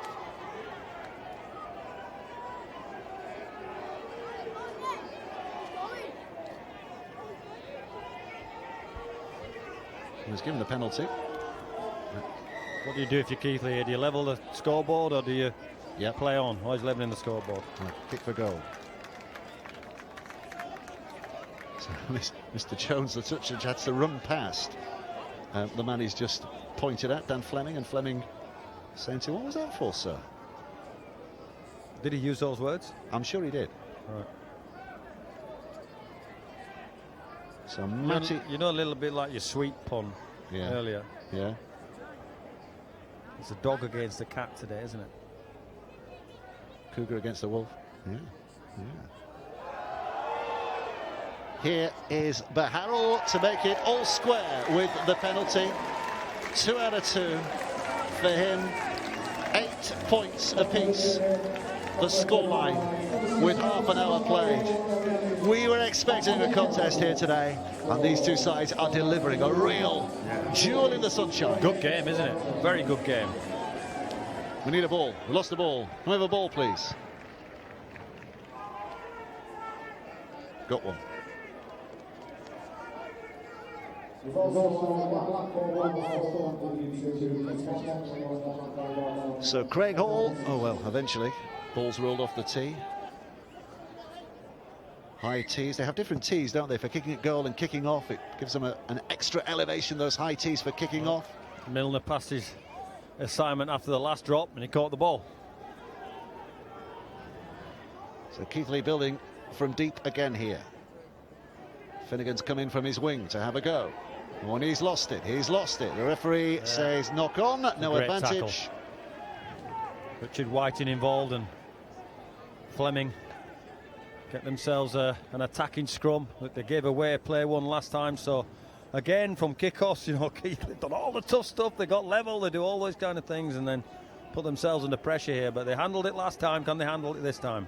He was given the penalty. What do you do if you're Keighley here? Do you level the scoreboard, or do you play on? Always leveling the scoreboard. Kick for goal. So Mr. Jones, the touch judge, had to run past the man he's just pointed at, Dan Fleming, and Fleming saying to him, "What was that for, sir?" Did he use those words? I'm sure he did. Right. So Matty, You know a little bit like your sweet pun yeah, earlier. yeah. It's a dog against the cat today, isn't it? Cougar against the Wolf. Yeah, yeah. Here is Baharrel to make it all square with the penalty. 2 out of 2 for him. 8 points apiece. The scoreline with half an hour played. We were expecting a contest here today, and these two sides are delivering a real jewel in the sunshine. Good game, isn't it? Very good game. We need a ball. We lost the ball. Can we have a ball, please? Got one. So Craig Hall, oh well, eventually, ball's rolled off the tee. High tees, they have different tees, don't they, for kicking at goal and kicking off. It gives them an extra elevation, those high tees for kicking off. Milner passed his assignment after the last drop, and he caught the ball. So Keighley building from deep again here. Finnegan's come in from his wing to have a go. Oh, and he's lost it. He's lost it. The referee says knock on, no Great advantage. tackle. Richard Whiting involved and Fleming get themselves an attacking scrum that they gave away play one last time. So again, from kickoffs, you know, they've done all the tough stuff. They got level. They do all those kind of things and then put themselves under pressure here. But they handled it last time. Can they handle it this time?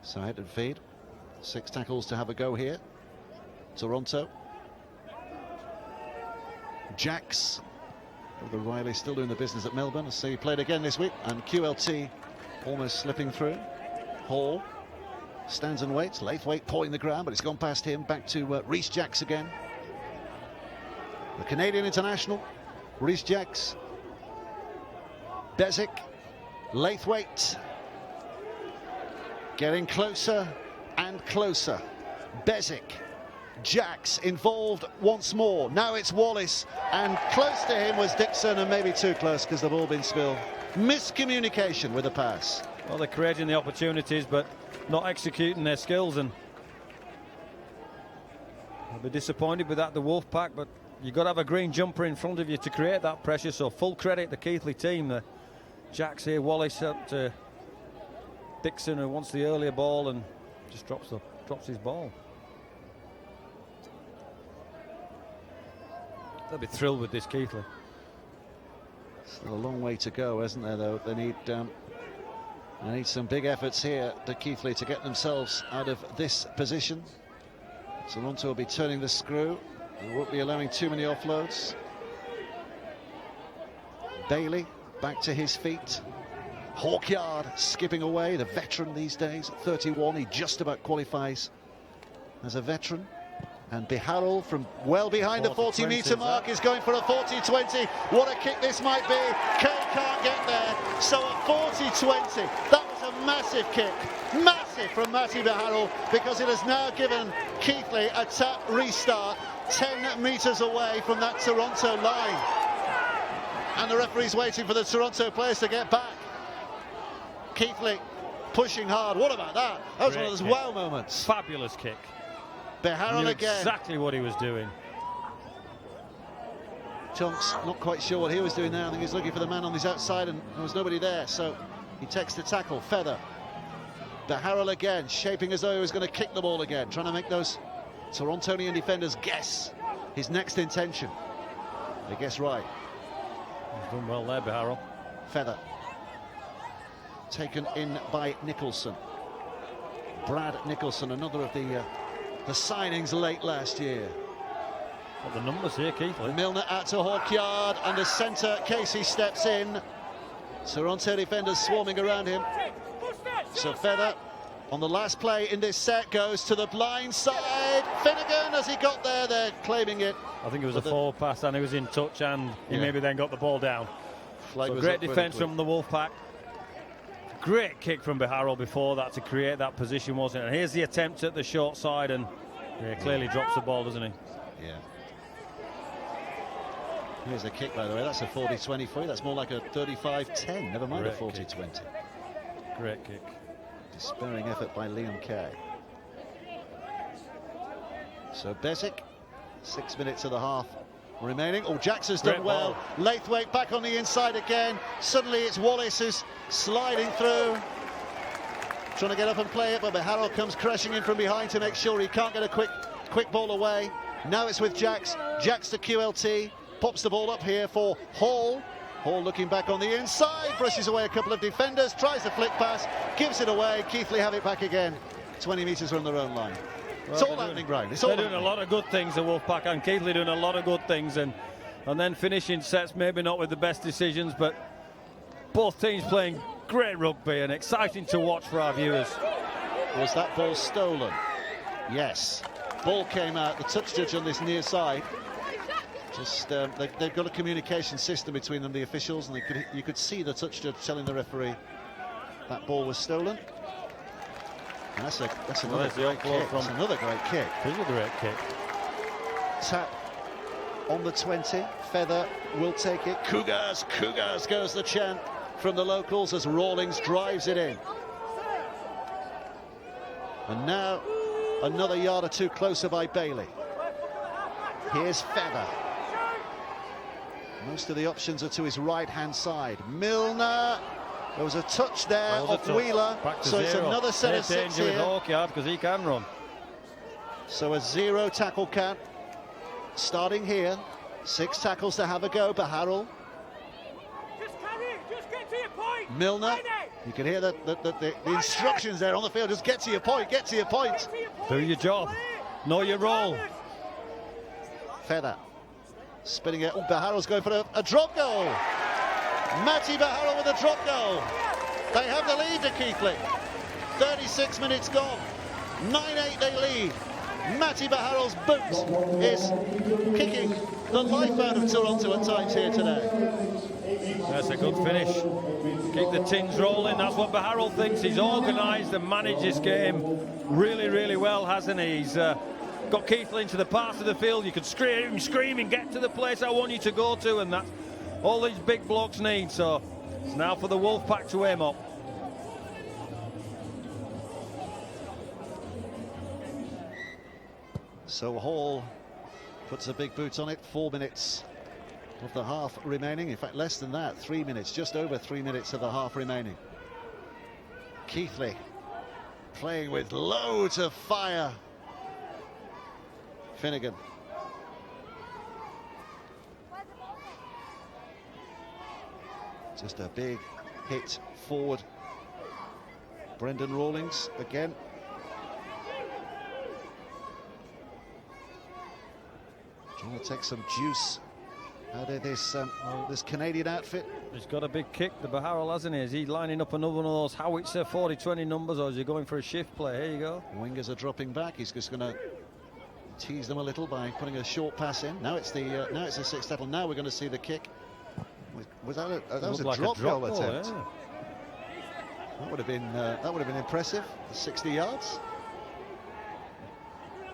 Side and feed. 6 tackles to have a go here. Toronto. Jacks. The Riley still doing the business at Melbourne. So he played again this week. And QLT almost slipping through. Hall stands and waits. Laithwaite pawing the ground, but it's gone past him. Back to Rhys Jacks again. The Canadian international. Rhys Jacks. Bezic. Laithwaite. Getting closer and closer. Bezic. Jacks involved once more. Now it's Wallace, and close to him was Dixon, and maybe too close because the ball been spilled. Miscommunication with the pass. Well, they're creating the opportunities, but not executing their skills, and I'll be disappointed with that, the Wolfpack, but you've got to have a green jumper in front of you to create that pressure, so full credit the Keighley team. The Jacks here, Wallace up to Dixon, who wants the earlier ball and just drops his ball. They'll be thrilled with this, Keighley. Still a long way to go, isn't there, though? They need some big efforts here, the Keighley, to get themselves out of this position. Toronto will be turning the screw. They won't be allowing too many offloads. Bailey back to his feet. Hawkyard skipping away, the veteran these days at 31. He just about qualifies as a veteran. And Biharul from well behind the 40-metre mark is going for a 40-20. What a kick this might be. Kay can't get there. So a 40-20. That was a massive kick. Massive from Matty Biharul, because it has now given Keighley a tap restart 10 metres away from that Toronto line. And the referee's waiting for the Toronto players to get back. Keighley pushing hard. What about that? That was one of those wow moments. Fabulous kick. Biharul again. Exactly what he was doing. Tonks not quite sure what he was doing there. I think he's looking for the man on his outside, and there was nobody there, so he takes the tackle. Feather. Biharul again, shaping as though he was going to kick the ball again, trying to make those Torontonian defenders guess his next intention. They guess right. He's done well there, Biharul. Feather. Taken in by Nicholson. Brad Nicholson, another of the signings late last year. Got the numbers here, Keighley. Milner out to Hawkyard, and the centre, Casey, steps in. Toronto defenders swarming around him. So Feather, on the last play in this set, goes to the blind side. Finnegan, as he got there, they're claiming it. I think it was a forward pass, and he was in touch, and he maybe then got the ball down. Flag So was great up defence quickly. from the Wolfpack. Great kick from Biharul before that to create that position, wasn't it? And here's the attempt at the short side, and clearly drops the ball, doesn't he? Yeah. Here's a kick, by the way. That's a 40-23. That's more like a 35-10. Never mind a 40-20. Great kick. Despairing effort by Liam Kay. So Bezic, 6 minutes of the half remaining. Oh, Jackson's done well. Laithwaite back on the inside again. Suddenly it's Wallace who's sliding through, trying to get up and play it, but Biharul comes crashing in from behind to make sure he can't get a quick ball away. Now it's with Jacks. Jacks to QLT. Pops the ball up here for Hall. Hall looking back on the inside, brushes away a couple of defenders, tries a flick pass, gives it away. Keighley have it back again. 20 metres from their own line. Well, it's all happening, Brian. It's all they're doing a lot of good things, the Wolfpack, and Keighley doing a lot of good things, and then finishing sets, maybe not with the best decisions, but both teams playing great rugby and exciting to watch for our viewers. Was that ball stolen? Yes. Ball came out. The touch judge on this near side. Just they've got a communication system between them, the officials, and you could see the touch judge telling the referee that ball was stolen. And that's another great kick. That's another great kick. It is a great kick. Tap on the 20. Feather will take it. Cougars, Cougars goes the chant. from the locals as Rawlings drives it in. And now another yard or two closer by Bailey. Here's Feather. Most of the options are to his right-hand side. Milner. There was a touch there of Wheeler. So it's another set of 6 here. Because he can run. So a 0 tackle count starting here. 6 tackles to have a go. Baharul. Just carry it, just get to your point. Milner. You can hear the instructions there on the field. Just get to your point, get to your point. Do your job. Know your role. Feather. Spinning it. Oh, Baharul's going for a drop goal. Matty Baharul with a drop goal. They have the lead to Keighley. 36 minutes gone. 9-8 they lead. Matty Baharul's boot is kicking the life out of Toronto at times here today. That's a good finish. Keep the tins rolling. That's what Baharul thinks. He's organised and managed this game really, really well, hasn't he? He's got Keighley into the part of the field. You could scream and get to the place I want you to go to, and that's all these big blocks need. So it's now for the Wolfpack to aim up. So Hall puts a big boot on it. 4 minutes of the half remaining. In fact, less than that. 3 minutes, just over 3 minutes of the half remaining. Keighley playing with loads of fire. Finnegan. Just a big hit forward. Brendan Rawlings again. Trying to take some juice out of this Canadian outfit. He's got a big kick, the Baharul, hasn't he? Is he lining up another one of those howitzer 40-20 numbers, or is he going for a shift play? Here you go. Wingers are dropping back. He's just going to tease them a little by putting a short pass in. Now it's the 6 tackle. Now we're going to see the kick. Was that was a like drop goal attempt? Yeah. That would have been impressive. 60 yards.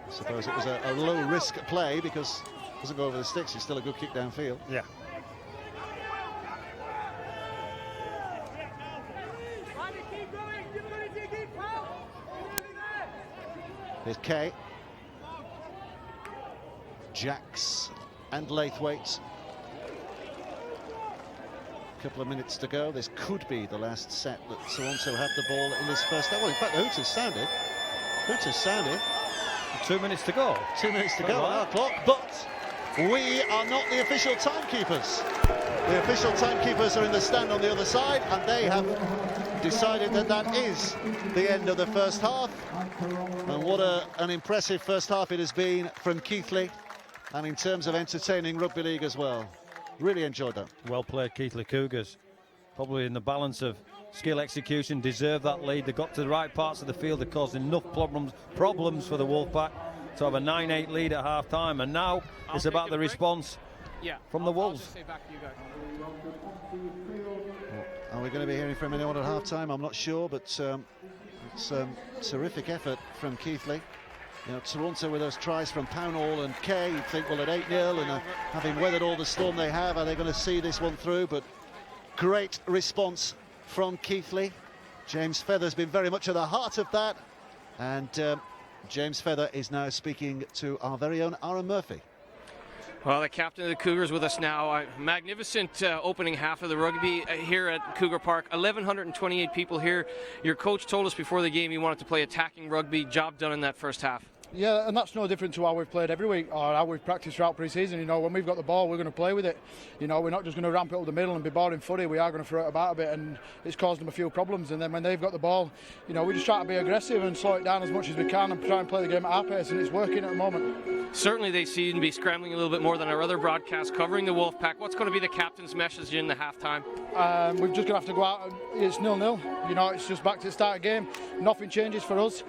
I suppose it was a low-risk play because it doesn't go over the sticks. It's still a good kick downfield. Yeah. Here's Kay. Jacks and Laithwaite. A couple of minutes to go. This could be the last set that Toronto have the ball in this first. Well, in fact, the Hooters sounded. 2 minutes to go. 2 minutes to go on our clock, but we are not the official timekeepers. The official timekeepers are in the stand on the other side, and they have decided that that is the end of the first half. And what an impressive first half it has been from Keighley, and in terms of entertaining rugby league as well. Really enjoyed that. Well played, Keighley Cougars. Probably in the balance of skill, execution, deserve that lead. They got to the right parts of the field. They caused enough problems for the Wolfpack to have a 9-8 lead at half-time. And now it's about the response from the Wolves. Are we going to be hearing from anyone at half-time? I'm not sure, but it's terrific effort from Keighley. You know, Toronto with those tries from Pownall and Kay, you'd think, well, at 8-0 and having weathered all the storm they have, are they going to see this one through? But great response from Keighley. James Feather's been very much at the heart of that, and James Feather is now speaking to our very own Aaron Murphy. Well, the captain of the Cougars with us now. Magnificent opening half of the rugby here at Cougar Park. 1,128 people here. Your coach told us before the game he wanted to play attacking rugby. Job done in that first half. Yeah, and that's no different to how we've played every week or how we've practiced throughout pre-season. You know, when we've got the ball, we're going to play with it. You know, we're not just going to ramp it up the middle and be boring footy. We are going to throw it about a bit, and it's caused them a few problems. And then when they've got the ball, you know, we just try to be aggressive and slow it down as much as we can and try and play the game at our pace, and it's working at the moment. Certainly they seem to be scrambling a little bit more than our other broadcasts covering the Wolfpack. What's going to be the captain's message in the halftime? We're just going to have to go out and it's 0-0. You know, it's just back to the start of the game. Nothing changes for us.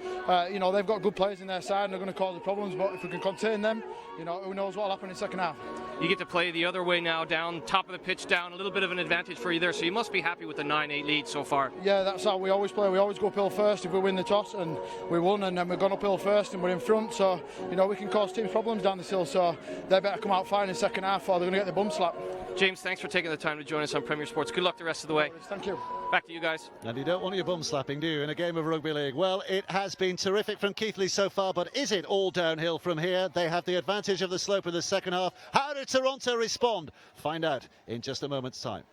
You know, they've got good players in their side and they're going to cause the problems, but if we can contain them, you know, who knows what will happen in the second half. You get to play the other way now, down top of the pitch, down a little bit of an advantage for you there, so you must be happy with the 9-8 lead so far. Yeah, that's how we always play. We always go uphill first if we win the toss, and we won, and then we've gone uphill first and we're in front, so you know we can cause teams problems down the hill, so they better come out fine in the second half or they're going to get the bum slap. James, thanks for taking the time to join us on Premier Sports. Good luck the rest of the way. Thank you. Back to you guys. And you don't want your bum slapping, do you, in a game of rugby league? Well, it has been terrific from Keighley so far, but is it all downhill from here? They have the advantage of the slope in the second half. How did Toronto respond? Find out in just a moment's time.